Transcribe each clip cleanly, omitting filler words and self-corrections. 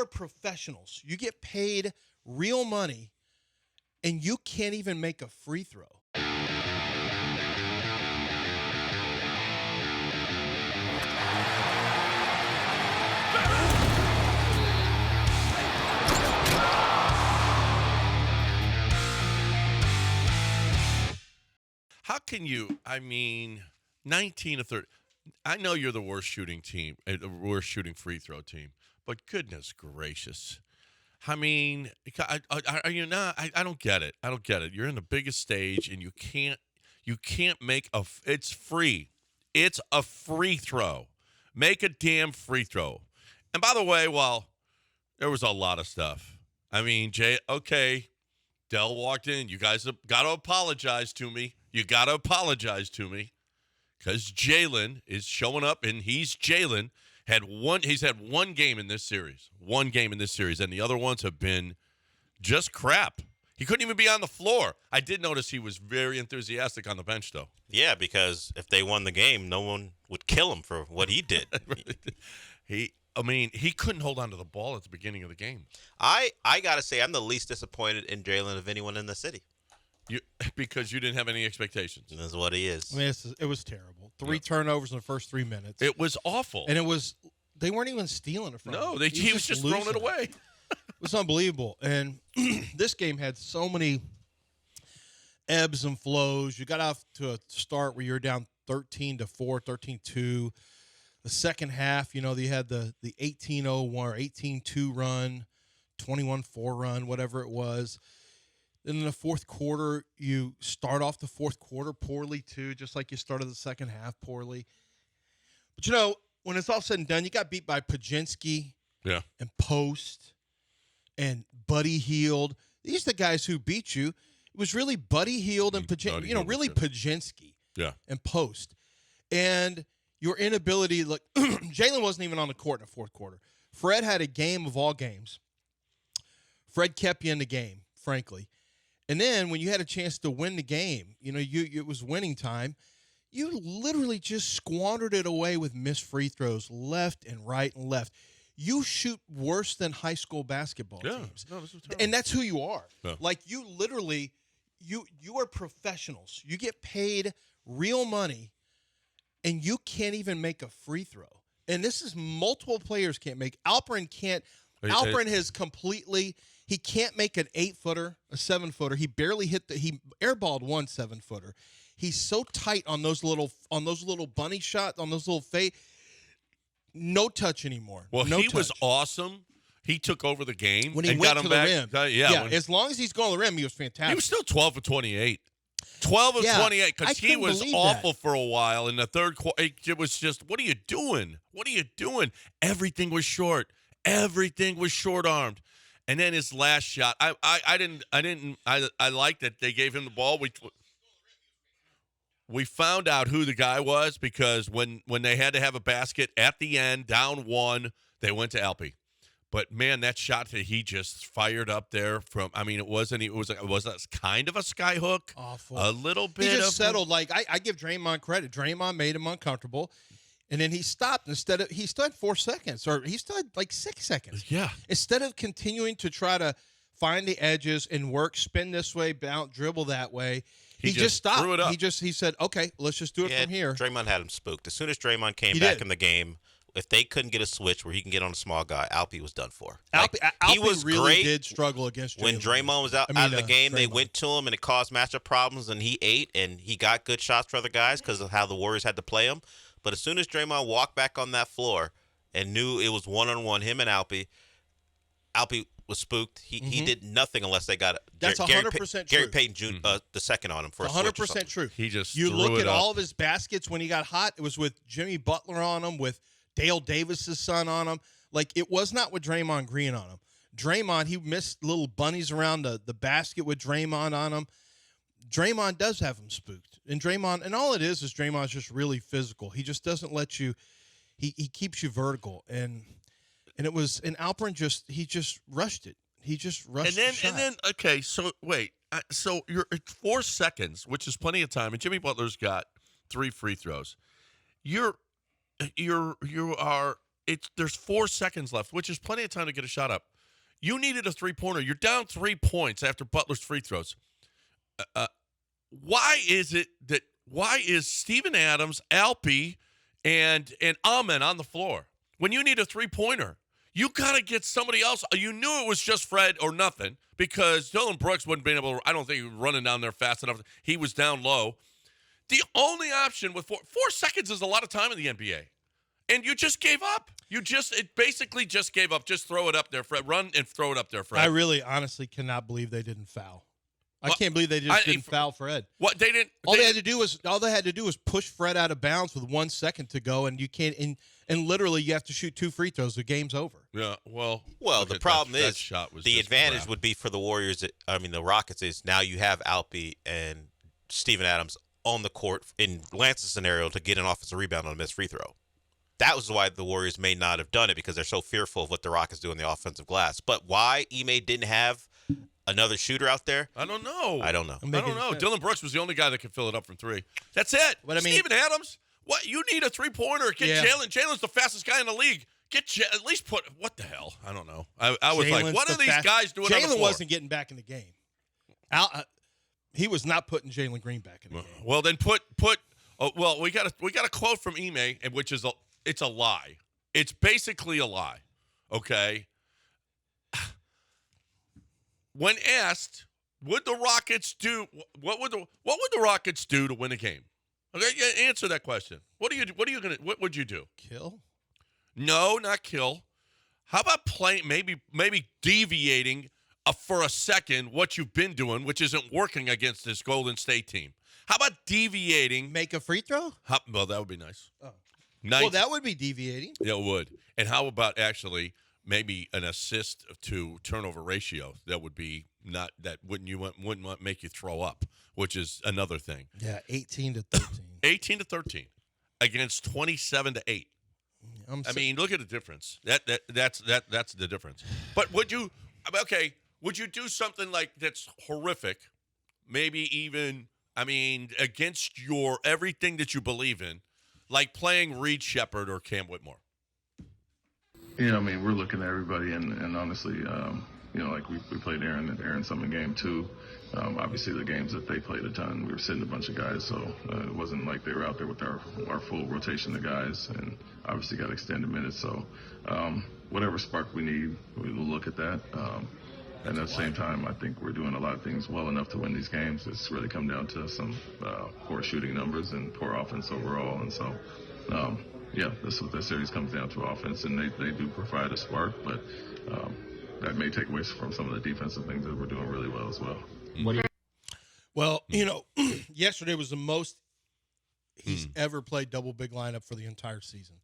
are professionals. You get paid real money, and you can't even make a free throw. How can you, 19 to 30. I know you're the worst shooting team, the worst shooting free throw team, but goodness gracious. Are you not? I don't get it. I don't get it. You're in the biggest stage, and you can't make it's free. It's a free throw. Make a damn free throw. And by the way, there was a lot of stuff. Dell walked in. You guys have got to apologize to me. You got to apologize to me because Jalen is showing up, and he's Jalen. He's had one game in this series. One game in this series, and the other ones have been just crap. He couldn't even be on the floor. I did notice he was very enthusiastic on the bench, though. Yeah, because if they won the game, no one would kill him for what he did. He couldn't hold on to the ball at the beginning of the game. I got to say, I'm the least disappointed in Jalen of anyone in the city. Because you didn't have any expectations. That's what he is. It was terrible. Three turnovers in the first 3 minutes. It was awful. And they weren't even stealing it from him. No, he was just throwing it away. It was unbelievable. And this game had so many ebbs and flows. You got off to a start where you were down 13-4, 13-2. The second half, you had the 18-0 or 18-2 run, 21-4 run, whatever it was. Then in the fourth quarter, you start off the fourth quarter poorly too, just like you started the second half poorly. But, when it's all said and done, you got beat by Pajinski and Post and Buddy Hield. These are the guys who beat you. It was really Buddy Hield and Pajinski, really Pajinski and Post. And your inability, look, Jalen wasn't even on the court in the fourth quarter. Fred had a game of all games. Fred kept you in the game, frankly. And then when you had a chance to win the game, it was winning time, you literally just squandered it away with missed free throws left and right and left. You shoot worse than high school basketball teams. No, this was terrible. And that's who you are. Yeah. Like, you literally, you are professionals. You get paid real money, and you can't even make a free throw. And this is multiple players can't make. Alperen can't. Alperen has completely – he can't make an 8-footer, a 7-footer. He barely he airballed one 7-footer. He's so tight on those little bunny shots, on those little fade. No touch anymore. Well, he was awesome. He took over the game when he and went got him to back. the rim. As long as he's going to the rim, he was fantastic. He was still 12 of 28. 12 of 28 because he was awful for a while. In the third quarter, it was just, what are you doing? What are you doing? Everything was short. Everything was short-armed. And then his last shot, I liked that they gave him the ball. We found out who the guy was because when they had to have a basket at the end, down one, they went to Alpy. But man, that shot that he just fired up there it was kind of a sky hook. Awful. A little bit. He just settled. Like, I give Draymond credit. Draymond made him uncomfortable. And then he stopped. He still had 4 seconds, or he still had like 6 seconds. Yeah. Instead of continuing to try to find the edges and work, spin this way, bounce, dribble that way, he just stopped. Threw it up. He said, okay, let's just do it from here. Draymond had him spooked. As soon as Draymond came back in the game, if they couldn't get a switch where he can get on a small guy, Alpy was done for. He was really did struggle against Jalen. When Draymond was out of the game, they went to him, and it caused matchup problems, and he ate, and he got good shots for other guys because of how the Warriors had to play him. But as soon as Draymond walked back on that floor and knew it was one-on-one, him and Alpy was spooked. He did nothing unless they got That's 100% true. Gary Payton Jr., the second on him for a 100% true. He just you threw look it at up. all of his baskets when he got hot. It was with Jimmy Butler on him, with Dale Davis's son on him. Like, it was not with Draymond Green on him. Draymond, he missed little bunnies around the basket with Draymond on him. Draymond does have him spooked. And all it is Draymond's just really physical. He just doesn't let you he keeps you vertical. And Alperen just rushed it. He just rushed it. And then okay, so wait. So you're at 4 seconds, which is plenty of time, and Jimmy Butler's got 3 free throws. You are there's 4 seconds left, which is plenty of time to get a shot up. You needed a 3-pointer. You're down 3 points after Butler's free throws. Why is Steven Adams, Alpi, and Amen on the floor when you need a 3-pointer? You got to get somebody else. You knew it was just Fred or nothing because Dylan Brooks wouldn't be able to. I don't think he was running down there fast enough. He was down low. The only option with 4 seconds is a lot of time in the NBA. And you just gave up. It basically just gave up. Just throw it up there, Fred. Run and throw it up there, Fred. I really honestly cannot believe they didn't foul. I can't believe they just didn't foul Fred. What they didn't? All they had to do was push Fred out of bounds with 1 second to go, and you can't. And literally, you have to shoot 2 free throws. The game's over. Yeah. Well. The problem is shot was the advantage crap. would be for the Warriors. I mean, the Rockets is now you have Alpi and Steven Adams on the court in Lance's scenario to get an offensive rebound on a missed free throw. That was why the Warriors may not have done it because they're so fearful of what the Rockets do in the offensive glass. But why Ime didn't have another shooter out there? I don't know. I don't know. Dylan Brooks was the only guy that could fill it up from 3. That's it. But I mean, Steven Adams, what? You need a 3-pointer. Get Jalen. Jalen's the fastest guy in the league. At least put – what the hell? I don't know. I was like, what are these guys doing on the floor? Jalen wasn't getting back in the game. He was not putting Jalen Green back in the game. Well, then we got a quote from Ime, which is it's a lie. It's basically a lie. Okay. When asked, would the Rockets do what would the Rockets do to win a game? Okay, yeah, answer that question. What would you do? Kill? No, not kill. How about playing maybe deviating for a second what you've been doing, which isn't working against this Golden State team? How about deviating? Make a free throw? Well, that would be nice. Oh. Nice. Well, that would be deviating. Yeah, it would. And how about actually maybe an assist to turnover ratio? That would be not that wouldn't make you throw up, which is another thing. Yeah, 18-13. 18-13 against 27-8. I mean, look at the difference. That's the difference. But would you do something like that's horrific? Maybe even against your everything that you believe in. Like playing Reed Shepherd or Cam Whitmore. Yeah, we're looking at everybody, and honestly, like we played Aaron Summer game too. Obviously, the games that they played a ton, we were sitting a bunch of guys, so it wasn't like they were out there with our full rotation of guys, and obviously got extended minutes. So whatever spark we need, we'll look at that. And at the same time, I think we're doing a lot of things well enough to win these games. It's really come down to some poor shooting numbers and poor offense overall. And so, that's what this series comes down to, offense. And they do provide a spark, but that may take away from some of the defensive things that we're doing really well as well. Well, yesterday was the most he's ever played double big lineup for the entire season.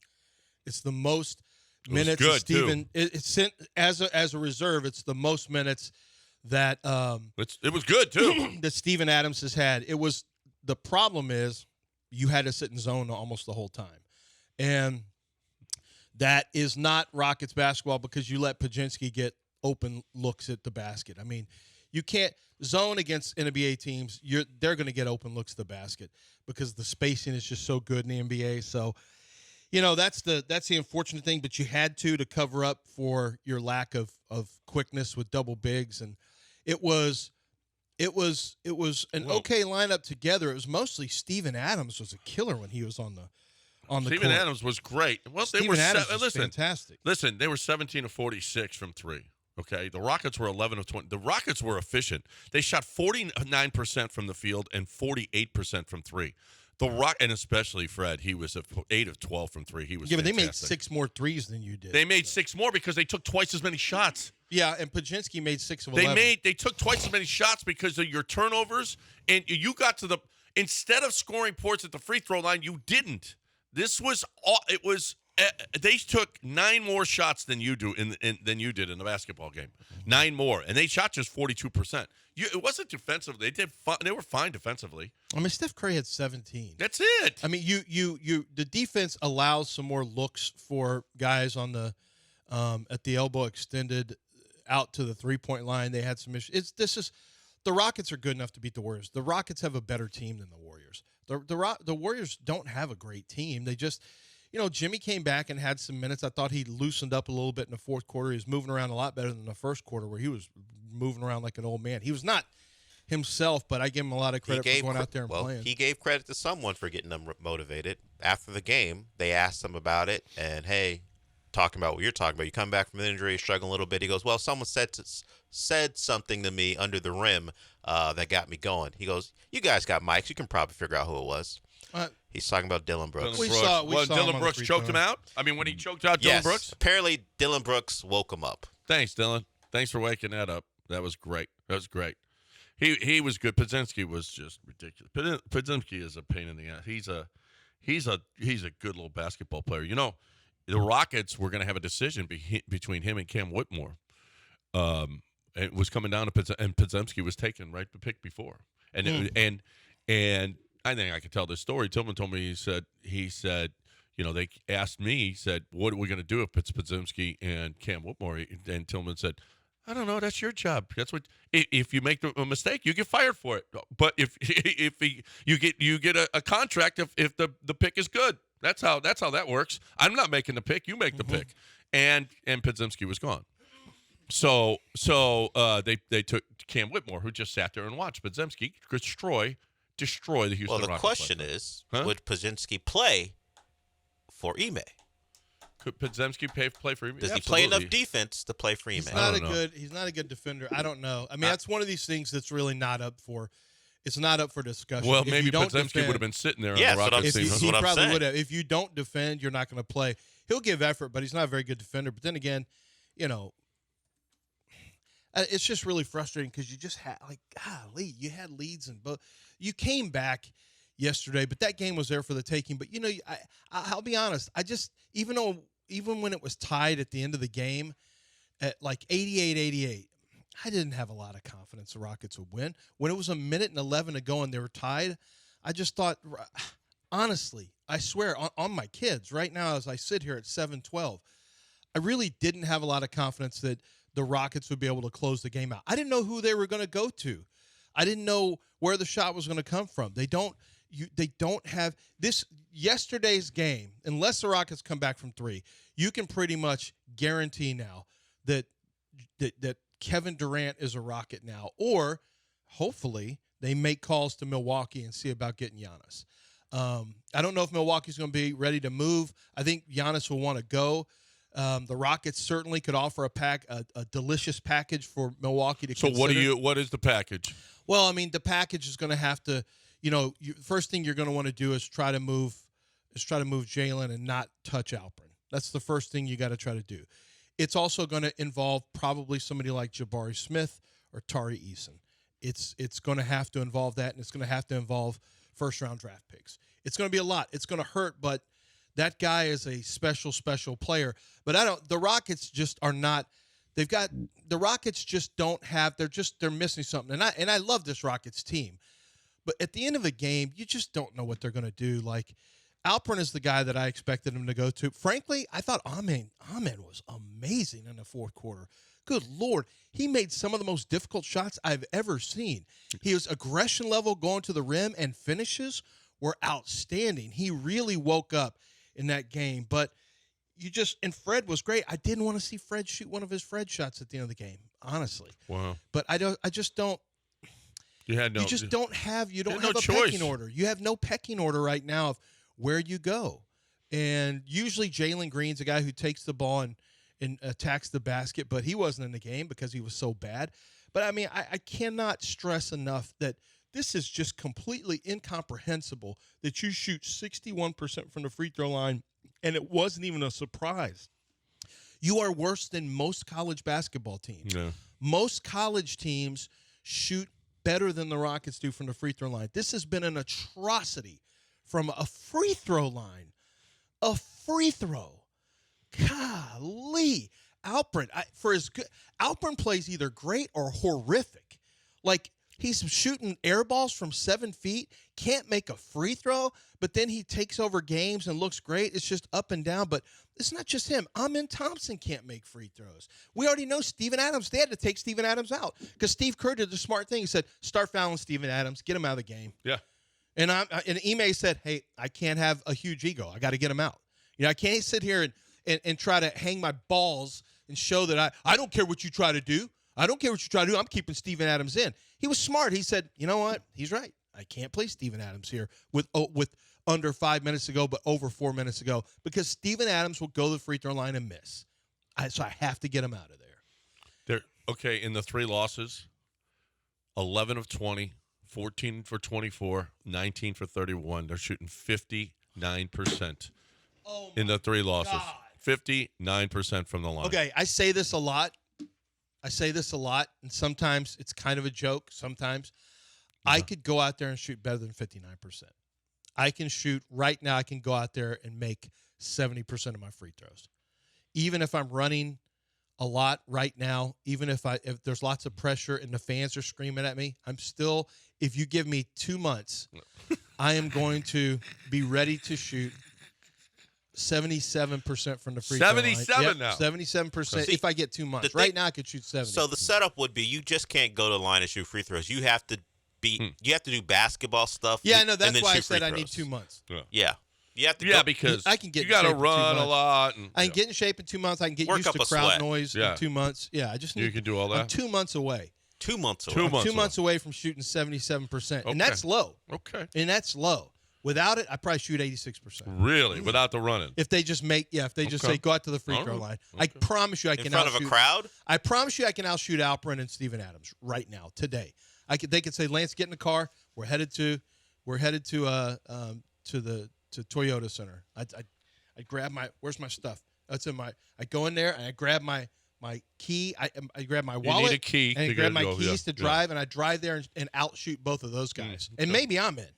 It's the most minutes good, Steven it's as a reserve. It's the most minutes that it was good too that Steven Adams has had. The problem is you had to sit in zone almost the whole time, and that is not Rockets basketball because you let Pajinski get open looks at the basket. You can't zone against NBA teams. They're going to get open looks at the basket because the spacing is just so good in the NBA. So. That's the unfortunate thing, but you had to cover up for your lack of quickness with double bigs, and it was an okay lineup together. It was mostly Steven Adams was a killer when he was on the Steven court. Adams was great. Well, Steven Adams was fantastic. Listen, they were 17 of 46 from 3. Okay, the Rockets were 11 of 20. The Rockets were efficient. They shot 49% from the field and 48% from 3. And especially Fred, he was 8 of 12 from 3. He was but fantastic. they made 6 more threes than you did. They made 6 more because they took twice as many shots. Yeah, and Pajinski made 6 of 11. They took twice as many shots because of your turnovers, and you got to instead of scoring points at the free throw line, you didn't. They took 9 more shots than you did in the basketball game. 9 more, and they shot just 42%. It wasn't defensive. They were fine defensively. Steph Curry had 17. That's it. The defense allows some more looks for guys on the at the elbow extended out to the 3-point line. They had some issues. The Rockets are good enough to beat the Warriors. The Rockets have a better team than the Warriors. The Warriors don't have a great team. They just Jimmy came back and had some minutes. I thought he loosened up a little bit in the fourth quarter. He was moving around a lot better than the first quarter where he was moving around like an old man. He was not himself, but I give him a lot of credit for going out there and playing. He gave credit to someone for getting them motivated. After the game, they asked him about it, and, hey, talking about what you're talking about, you come back from an injury, struggling a little bit. He goes, well, someone said something to me under the rim that got me going. He goes, you guys got mics. You can probably figure out who it was. He's talking about Dylan Brooks. Dylan Brooks choked him out? I mean, when he choked out Dylan Brooks? Apparently Dylan Brooks woke him up. Thanks, Dylan. Thanks for waking that up. That was great. He was good. Podziemski was just ridiculous. Podziemski is a pain in the ass. He's a good little basketball player. The Rockets were going to have a decision between him and Cam Whitmore. It was coming down to and Podziemski was taken right the pick before. And I think I could tell this story. Tillman told me he said, they asked me, he said, what are we going to do if it's Podziemski and Cam Whitmore? And Tillman said, I don't know. That's your job. That's what. If you make a mistake, you get fired for it. But if you get a contract if the pick is good. That's how that works. I'm not making the pick. You make the pick. And Podziemski was gone. So they took Cam Whitmore, who just sat there and watched Podziemski destroy the Houston Rockets. Well, the question is, would Podziemski play for Ime? Could Podziemski play for Ime? Does he play enough defense to play for Ime? He's not a good defender. I don't know. I mean, that's one of these things that's really not up for. It's not up for discussion. Well, maybe Podziemski would have been sitting there on the Rockets team. He probably would have. If you don't defend, you're not going to play. He'll give effort, but he's not a very good defender. But then again, it's just really frustrating because you just had golly, you had leads and both. You came back yesterday, but that game was there for the taking. But I'll be honest. I just even when it was tied at the end of the game at like 88-88, I didn't have a lot of confidence the Rockets would win. When it was 1:11 to go and they were tied, I just thought, honestly, I swear on my kids right now as I sit here at 7:12, I really didn't have a lot of confidence that the Rockets would be able to close the game out. I didn't know who they were going to go to. I didn't know where the shot was going to come from. They don't have this yesterday's game, unless the Rockets come back from three, you can pretty much guarantee now that Kevin Durant is a Rocket now, or hopefully they make calls to Milwaukee and see about getting Giannis. I don't know if Milwaukee's going to be ready to move. I think Giannis will want to go. The Rockets certainly could offer a delicious package for Milwaukee to consider. So what is the package? Well, I mean, the package is going to have to, first thing you're going to want to do is try to move Jalen and not touch Alperen. That's the first thing you got to try to do. It's also going to involve probably somebody like Jabari Smith or Tari Eason. It's going to have to involve that, and it's going to have to involve first-round draft picks. It's going to be a lot. It's going to hurt, but that guy is a special, special player. But the Rockets just are not. The Rockets just don't have. They're missing something. And I love this Rockets team, but at the end of a game, you just don't know what they're going to do. Like Alperen is the guy that I expected him to go to. Frankly, I thought Amen was amazing in the fourth quarter. Good Lord, he made some of the most difficult shots I've ever seen. His aggression level going to the rim and finishes were outstanding. He really woke up in that game, but and Fred was great. I didn't want to see Fred shoot one of his Fred shots at the end of the game, honestly. Wow. But I just don't. You don't have a pecking order. You have no pecking order right now of where you go. And usually Jalen Green's a guy who takes the ball and attacks the basket, but he wasn't in the game because he was so bad. But I mean, I cannot stress enough that this is just completely incomprehensible that you shoot 61% from the free throw line, and it wasn't even a surprise. You are worse than most college basketball teams. Yeah. Most college teams shoot better than the Rockets do from the free throw line. This has been an atrocity from a free throw line. A free throw. Golly. Alperen, Alperen plays either great or horrific. Like, he's shooting air balls from 7 feet, can't make a free throw, but then he takes over games and looks great. It's just up and down, but it's not just him. Amen Thompson can't make free throws. We already know Steven Adams. They had to take Steven Adams out because Steve Kerr did the smart thing. He said, start fouling Steven Adams, get him out of the game. Yeah. And Ime said, hey, I can't have a huge ego. I got to get him out. I can't sit here and try to hang my balls and show that I don't care what you try to do. I don't care what you try to do. I'm keeping Steven Adams in. He was smart. He said, you know what? He's right. I can't play Steven Adams here with under 5 minutes to go, but over 4 minutes to go, because Steven Adams will go to the free throw line and miss. So I have to get him out of there. Okay, in the 3 losses, 11 of 20, 14 for 24, 19 for 31. They're shooting 59% in the 3 losses. God. 59% from the line. Okay, I say this a lot, and sometimes it's kind of a joke. Sometimes I could go out there and shoot better than 59%. I can shoot right now. I can go out there and make 70% of my free throws, even if I'm running a lot right now. Even if there's lots of pressure and the fans are screaming at me, I'm still. If you give me 2 months, I am going to be ready to shoot 77% from the free throw line. 77 now. 77% if I get 2 months. Right now I could shoot 70. So the setup would be you just can't go to the line and shoot free throws. You have to you have to do basketball stuff. Yeah, no, and that's then why I shoot said free I need throws. 2 months. Yeah. You have to Yeah, go, because I can get you got to in shape in 2 run a months. lot. I can get in shape in 2 months. I can get Work used up to a crowd sweat. noise Yeah. in 2 months. Yeah, I just need. You can do all that? I'm 2 months away. 2 months away. 2 months. 2 months away from shooting 77%, Okay. and that's low. Okay. And that's low. Without it, I probably shoot 86%. Really? Without the running? If they just say go out to the free All throw right. line, I promise you I In can front of a crowd? I promise you I can outshoot Alperen and Steven Adams right now today. They could say, Lance, get in the car. We're headed to Toyota Center. I grab where's my stuff? That's in my. I go in there and I grab my key. I grab my wallet. You need a key and I to grab go, my yeah, keys to drive, and I drive there and outshoot both of those guys. And maybe I'm in.